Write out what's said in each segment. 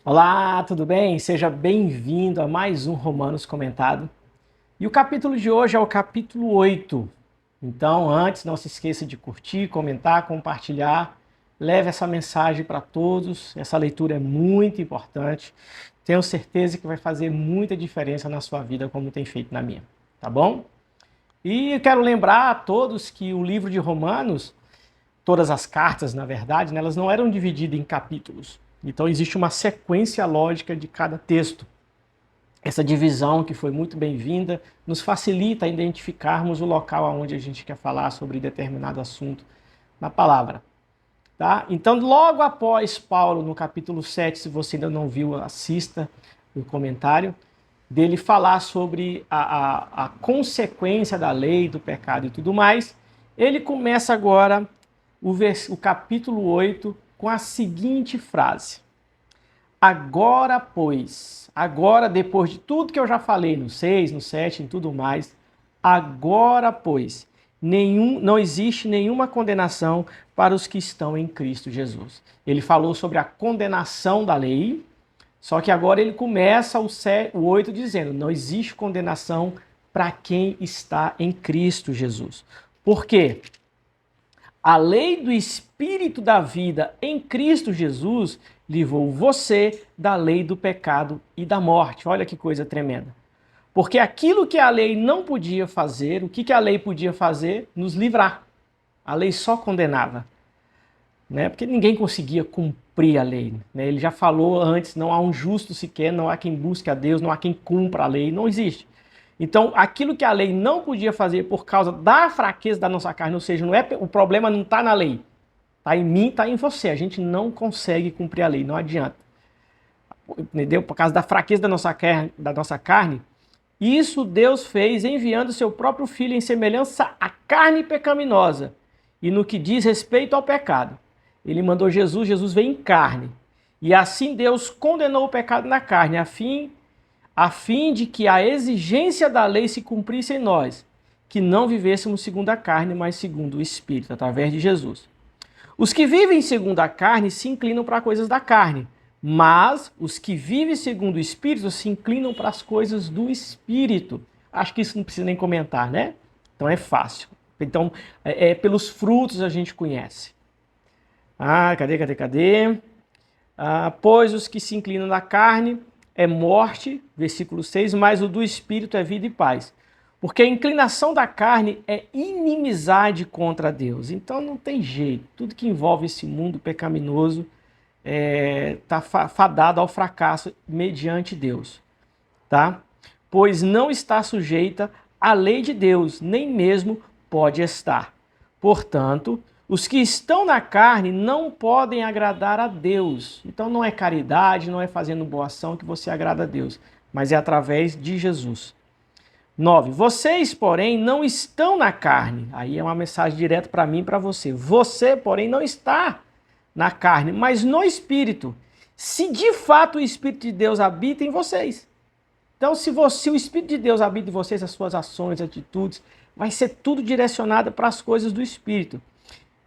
Olá, tudo bem? Seja bem-vindo a mais um Romanos Comentado. E o capítulo de hoje é o capítulo 8. Então, antes, não se esqueça de curtir, comentar, compartilhar. Leve essa mensagem para todos. Essa leitura é muito importante. Tenho certeza que vai fazer muita diferença na sua vida, como tem feito na minha. Tá bom? E eu quero lembrar a todos que o livro de Romanos, todas as cartas, na verdade, né, elas não eram divididas em capítulos. Então existe uma sequência lógica de cada texto. Essa divisão, que foi muito bem-vinda, nos facilita identificarmos o local onde a gente quer falar sobre determinado assunto na palavra. Tá? Então, logo após Paulo, no capítulo 7, se você ainda não viu, assista o comentário, dele falar sobre a consequência da lei, do pecado e tudo mais, ele começa agora o capítulo 8 com a seguinte frase: agora, pois, agora, depois de tudo que eu já falei no 6, no 7 e tudo mais, agora, pois, não existe nenhuma condenação para os que estão em Cristo Jesus. Ele falou sobre a condenação da lei, só que agora ele começa o 8 dizendo: não existe condenação para quem está em Cristo Jesus. Por quê? A lei do Espírito da vida em Cristo Jesus livrou você da lei do pecado e da morte. Olha que coisa tremenda. Porque aquilo que a lei não podia fazer, o que a lei podia fazer? Nos livrar. A lei só condenava, né? Porque ninguém conseguia cumprir a lei, né? Ele já falou antes, não há um justo sequer, não há quem busque a Deus, não há quem cumpra a lei, não existe. Então, aquilo que a lei não podia fazer por causa da fraqueza da nossa carne, ou seja, o problema não está na lei, está em mim, está em você. A gente não consegue cumprir a lei, não adianta. Entendeu? Por causa da fraqueza da nossa carne, isso Deus fez enviando seu próprio Filho em semelhança à carne pecaminosa. E no que diz respeito ao pecado, ele mandou Jesus veio em carne. E assim Deus condenou o pecado na carne, a fim de que a exigência da lei se cumprisse em nós, que não vivêssemos segundo a carne, mas segundo o Espírito, através de Jesus. Os que vivem segundo a carne se inclinam para coisas da carne, mas os que vivem segundo o Espírito se inclinam para as coisas do Espírito. Acho que isso não precisa nem comentar, né? Então é fácil. Então, pelos frutos a gente conhece. Cadê? Pois os que se inclinam na carne é morte, versículo 6, mas o do Espírito é vida e paz. Porque a inclinação da carne é inimizade contra Deus. Então não tem jeito. Tudo que envolve esse mundo pecaminoso está fadado ao fracasso mediante Deus. Tá? Pois não está sujeita à lei de Deus, nem mesmo pode estar. Portanto, os que estão na carne não podem agradar a Deus. Então não é caridade, não é fazendo boa ação que você agrada a Deus, mas é através de Jesus. 9. Vocês, porém, não estão na carne. Aí é uma mensagem direta para mim e para você. Você, porém, não está na carne, mas no Espírito. Se de fato o Espírito de Deus habita em vocês. Então, se o Espírito de Deus habita em vocês, as suas ações, atitudes, vai ser tudo direcionado para as coisas do Espírito.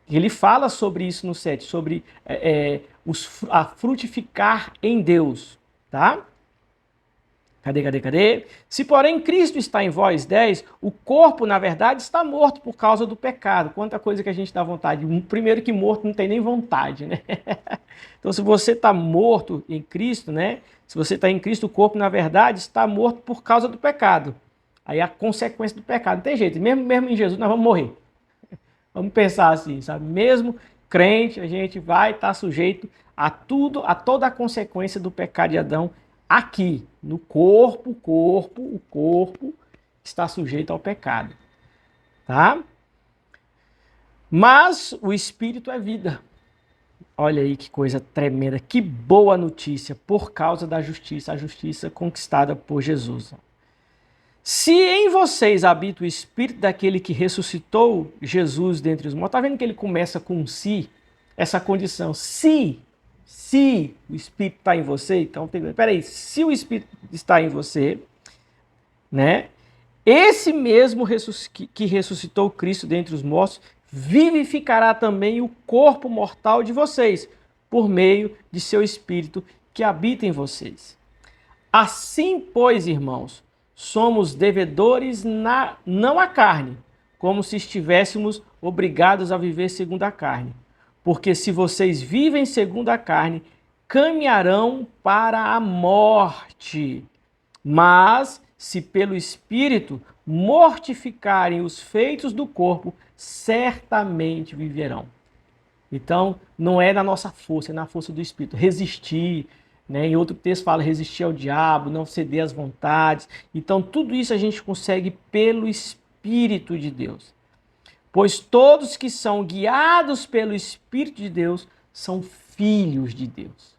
Ele fala sobre isso no 7, sobre a frutificar em Deus, tá? Cadê? Se porém Cristo está em vós, 10, o corpo, na verdade, está morto por causa do pecado. Quanta coisa que a gente dá vontade. Primeiro que morto não tem nem vontade, né? Então, se você está morto em Cristo, né? Se você está em Cristo, o corpo, na verdade, está morto por causa do pecado. Aí a consequência do pecado. Não tem jeito. Mesmo em Jesus, nós vamos morrer. Vamos pensar assim, sabe? Mesmo crente, a gente vai estar sujeito a toda a consequência do pecado de Adão aqui, no corpo, o corpo está sujeito ao pecado, tá? Mas o Espírito é vida. Olha aí que coisa tremenda, que boa notícia, por causa da justiça, a justiça conquistada por Jesus. Se em vocês habita o Espírito daquele que ressuscitou Jesus dentre os mortos, tá vendo que ele começa com um se, essa condição, se o Espírito está em você, então, peraí, se o Espírito está em você, né, esse mesmo que ressuscitou Cristo dentre os mortos, vivificará também o corpo mortal de vocês, por meio de seu Espírito que habita em vocês. Assim, pois, irmãos, somos devedores não à carne, como se estivéssemos obrigados a viver segundo a carne. Porque se vocês vivem segundo a carne, caminharão para a morte. Mas, se pelo Espírito mortificarem os feitos do corpo, certamente viverão. Então, não é na nossa força, é na força do Espírito. Resistir, né? Em outro texto fala resistir ao diabo, não ceder às vontades. Então, tudo isso a gente consegue pelo Espírito de Deus. Pois todos que são guiados pelo Espírito de Deus são filhos de Deus.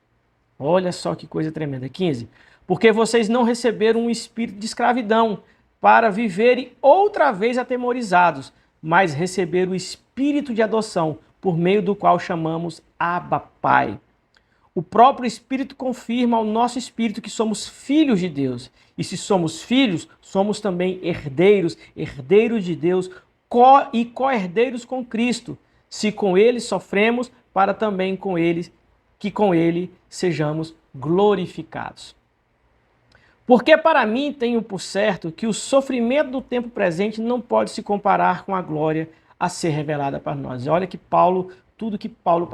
Olha só que coisa tremenda. 15. Porque vocês não receberam um espírito de escravidão para viverem outra vez atemorizados, mas receberam o espírito de adoção, por meio do qual chamamos Abba, Pai. O próprio Espírito confirma ao nosso espírito que somos filhos de Deus. E se somos filhos, somos também herdeiros, herdeiros de Deus e co-herdeiros com Cristo. Se com ele sofremos, para também com ele sejamos glorificados. Porque para mim tenho por certo que o sofrimento do tempo presente não pode se comparar com a glória a ser revelada para nós. E olha que tudo que Paulo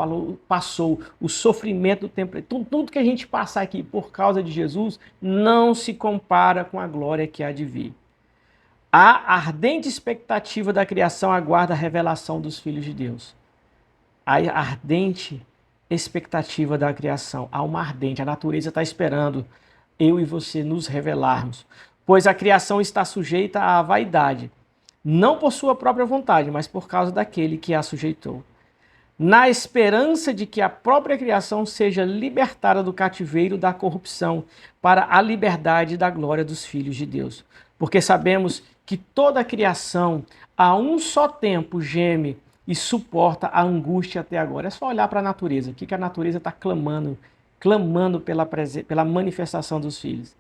passou, o sofrimento do tempo, tudo que a gente passa aqui por causa de Jesus, não se compara com a glória que há de vir. A ardente expectativa da criação aguarda a revelação dos filhos de Deus. A ardente expectativa da criação, há uma ardente, a natureza está esperando eu e você nos revelarmos, pois a criação está sujeita à vaidade, não por sua própria vontade, mas por causa daquele que a sujeitou, na esperança de que a própria criação seja libertada do cativeiro da corrupção para a liberdade da glória dos filhos de Deus. Porque sabemos que toda a criação a um só tempo geme e suporta a angústia até agora. É só olhar para a natureza, o que a natureza está clamando pela manifestação dos filhos.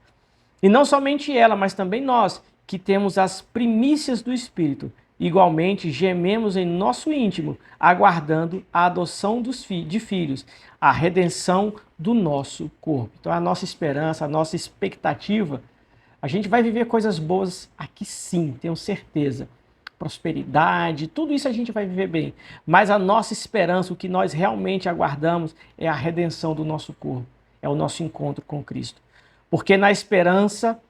E não somente ela, mas também nós, que temos as primícias do Espírito, igualmente gememos em nosso íntimo, aguardando a adoção de filhos, a redenção do nosso corpo. Então a nossa esperança, a nossa expectativa, a gente vai viver coisas boas aqui sim, tenho certeza. Prosperidade, tudo isso a gente vai viver bem. Mas a nossa esperança, o que nós realmente aguardamos é a redenção do nosso corpo, é o nosso encontro com Cristo. Porque na esperança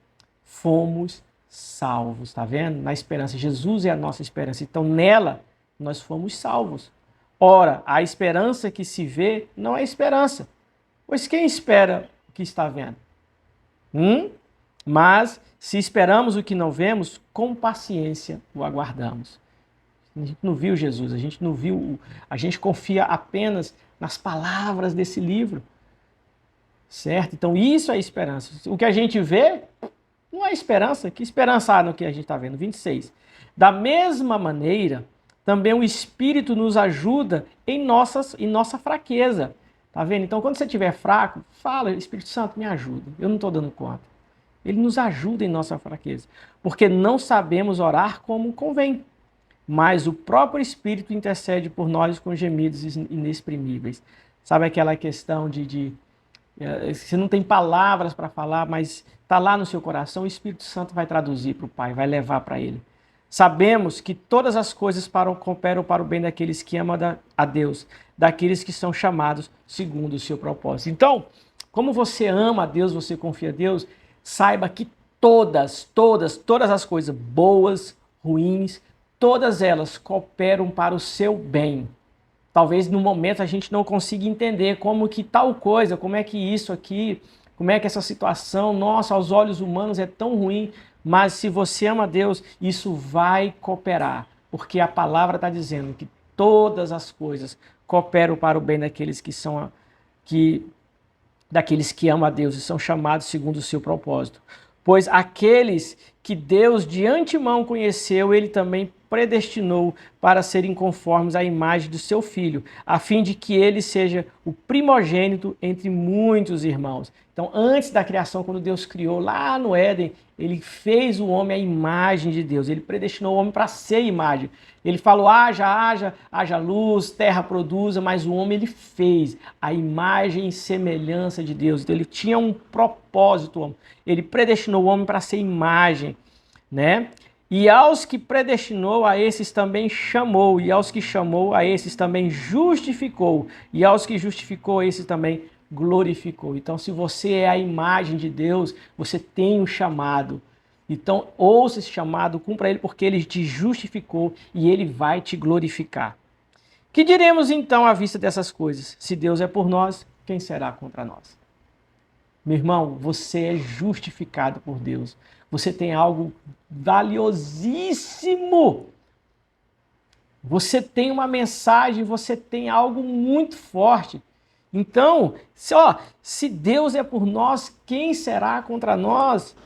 fomos salvos, tá vendo? Na esperança, Jesus é a nossa esperança. Então nela nós fomos salvos. Ora, a esperança que se vê não é esperança. Pois quem espera o que está vendo? Mas se esperamos o que não vemos, com paciência o aguardamos. A gente não viu Jesus, a gente confia apenas nas palavras desse livro. Certo? Então isso é esperança. O que a gente vê não é esperança. Que esperança há no que a gente está vendo? 26. Da mesma maneira, também o Espírito nos ajuda em nossa fraqueza. Tá vendo? Então quando você estiver fraco, fala, Espírito Santo, me ajuda. Eu não estou dando conta. Ele nos ajuda em nossa fraqueza, porque não sabemos orar como convém, mas o próprio Espírito intercede por nós com gemidos inexprimíveis. Sabe aquela questão de você não tem palavras para falar, mas está lá no seu coração, o Espírito Santo vai traduzir para o Pai, vai levar para ele. Sabemos que todas as coisas cooperam para o bem daqueles que amam a Deus, daqueles que são chamados segundo o seu propósito. Então, como você ama a Deus, você confia a Deus, saiba que todas as coisas boas, ruins, todas elas cooperam para o seu bem. Talvez no momento a gente não consiga entender como que tal coisa, como é que isso aqui, como é que essa situação, nossa, aos olhos humanos é tão ruim, mas se você ama a Deus, isso vai cooperar, porque a palavra está dizendo que todas as coisas cooperam para o bem daqueles daqueles que amam a Deus e são chamados segundo o seu propósito. Pois aqueles que Deus de antemão conheceu, ele também predestinou para serem conformes à imagem do seu Filho, a fim de que ele seja o primogênito entre muitos irmãos. Então, antes da criação, quando Deus criou lá no Éden, ele fez o homem à imagem de Deus. Ele predestinou o homem para ser imagem. Ele falou, haja luz, terra produza, mas o homem ele fez a imagem e semelhança de Deus. Então, ele tinha um propósito, o homem. Ele predestinou o homem para ser imagem, né? E aos que predestinou, a esses também chamou, e aos que chamou, a esses também justificou, e aos que justificou, a esses também glorificou. Então, se você é a imagem de Deus, você tem um chamado. Então, ouça esse chamado, cumpra ele, porque ele te justificou e ele vai te glorificar. Que diremos então à vista dessas coisas? Se Deus é por nós, quem será contra nós? Meu irmão, você é justificado por Deus. Você tem algo valiosíssimo. Você tem uma mensagem, você tem algo muito forte. Então, se Deus é por nós, quem será contra nós?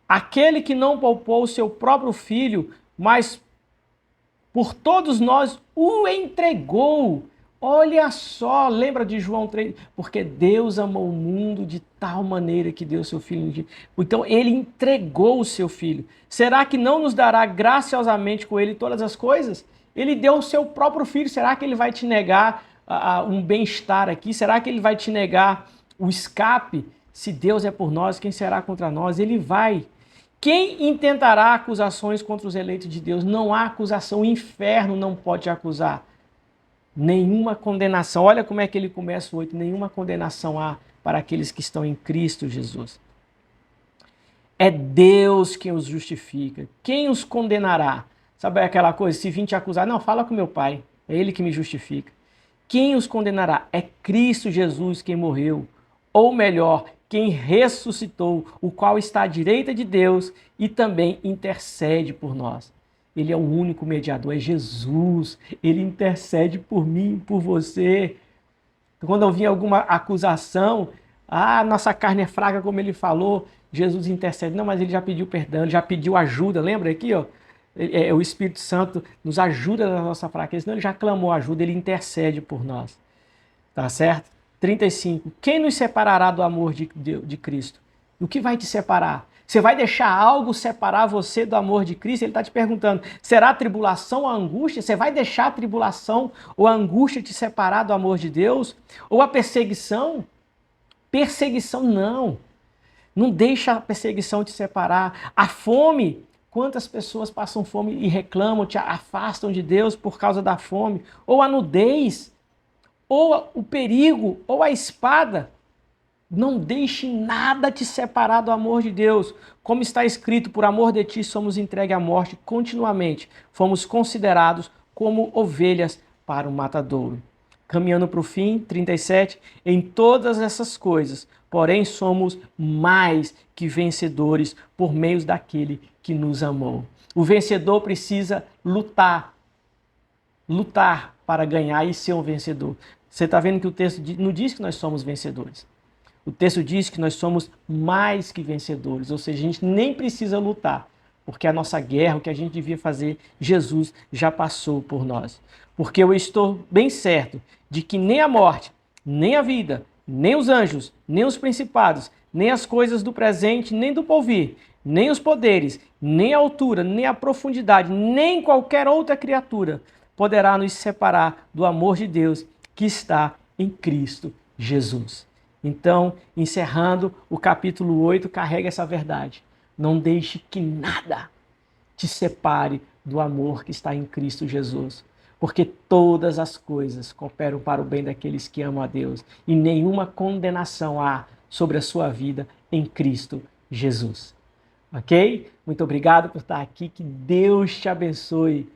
Aquele que não poupou o seu próprio filho, mas por todos nós o entregou. Olha só, lembra de João 3? Porque Deus amou o mundo de tal maneira que deu seu filho. Então ele entregou o seu filho. Será que não nos dará graciosamente com ele todas as coisas? Ele deu o seu próprio filho. Será que ele vai te negar um bem-estar aqui? Será que ele vai te negar o escape? Se Deus é por nós, quem será contra nós? Ele vai. Quem intentará acusações contra os eleitos de Deus? Não há acusação. O inferno não pode te acusar. Nenhuma condenação. Olha como é que ele começa o 8. Nenhuma condenação há para aqueles que estão em Cristo Jesus. É Deus quem os justifica. Quem os condenará? Sabe aquela coisa? Se vim te acusar, não, fala com meu pai. É ele que me justifica. Quem os condenará? É Cristo Jesus quem morreu. Ou melhor, quem ressuscitou, o qual está à direita de Deus e também intercede por nós. Ele é o único mediador, é Jesus. Ele intercede por mim, por você. Quando eu vi alguma acusação, nossa carne é fraca, como ele falou, Jesus intercede. Não, mas ele já pediu perdão, ele já pediu ajuda. Lembra aqui, ó? O Espírito Santo nos ajuda na nossa fraqueza. Não, ele já clamou ajuda, ele intercede por nós. Tá certo? 35. Quem nos separará do amor de Cristo? O que vai te separar? Você vai deixar algo separar você do amor de Cristo? Ele está te perguntando, será a tribulação ou a angústia? Você vai deixar a tribulação ou a angústia te separar do amor de Deus? Ou a perseguição? Perseguição não. Não deixa a perseguição te separar. A fome, quantas pessoas passam fome e reclamam, te afastam de Deus por causa da fome? Ou a nudez, ou o perigo, ou a espada. Não deixe nada te separar do amor de Deus. Como está escrito, por amor de ti somos entregues à morte continuamente. Fomos considerados como ovelhas para o matadouro. Caminhando para o fim, 37, em todas essas coisas, porém somos mais que vencedores por meio daquele que nos amou. O vencedor precisa lutar para ganhar e ser um vencedor. Você está vendo que o texto não diz que nós somos vencedores. O texto diz que nós somos mais que vencedores, ou seja, a gente nem precisa lutar, porque a nossa guerra, o que a gente devia fazer, Jesus já passou por nós. Porque eu estou bem certo de que nem a morte, nem a vida, nem os anjos, nem os principados, nem as coisas do presente, nem do porvir, nem os poderes, nem a altura, nem a profundidade, nem qualquer outra criatura poderá nos separar do amor de Deus que está em Cristo Jesus. Então, encerrando, o capítulo 8 carrega essa verdade. Não deixe que nada te separe do amor que está em Cristo Jesus. Porque todas as coisas cooperam para o bem daqueles que amam a Deus. E nenhuma condenação há sobre a sua vida em Cristo Jesus. Ok? Muito obrigado por estar aqui. Que Deus te abençoe.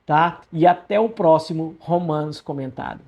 Tá? E até o próximo Romanos Comentado.